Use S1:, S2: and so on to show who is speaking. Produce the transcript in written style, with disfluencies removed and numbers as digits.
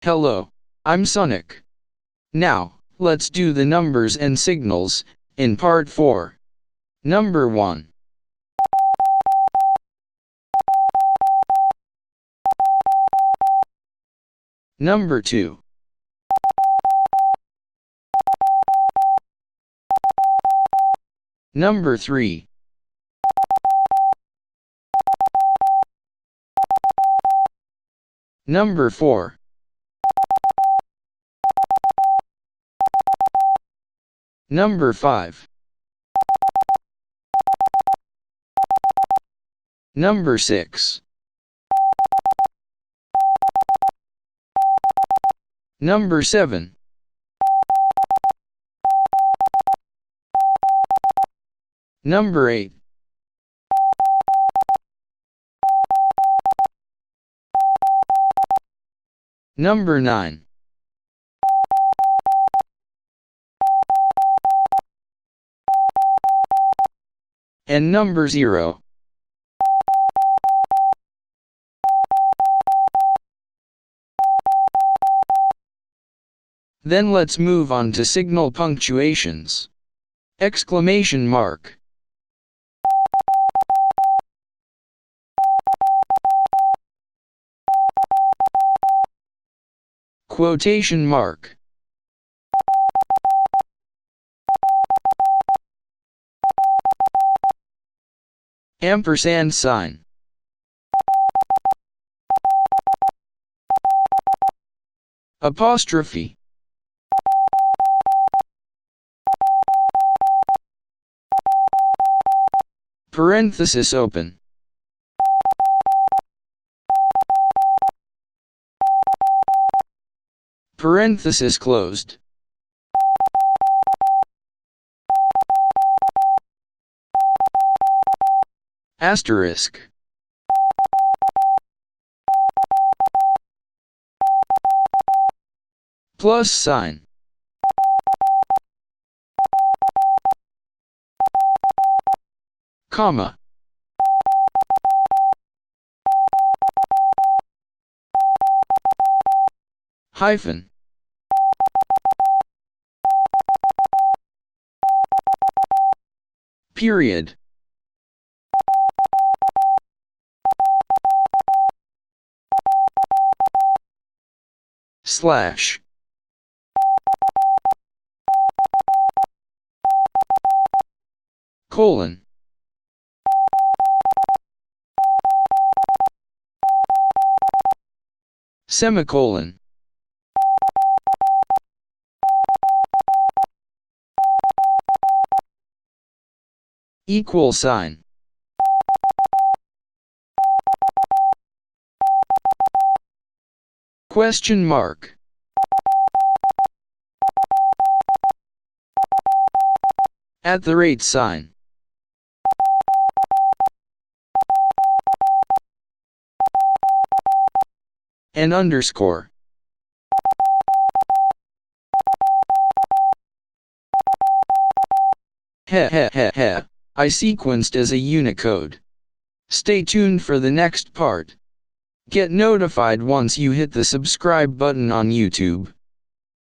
S1: Hello, I'm Sonic. Now, let's do the numbers and signals, in part 4. Number 1. Number 2. Number 3. Number 4. Number 5. Number 6. Number 7. Number 8. Number 9. And number 0. Then let's move on to signal punctuations. Exclamation mark. Quotation mark. Ampersand sign. Apostrophe. Parenthesis open. Parenthesis closed. Asterisk. Plus sign. Comma. Hyphen. Period. Slash. Colon. Semicolon. Equal sign. Question mark. At the rate sign. And underscore. I sequenced as a Unicode. Stay tuned for the next part. Get notified once you hit the subscribe button on YouTube.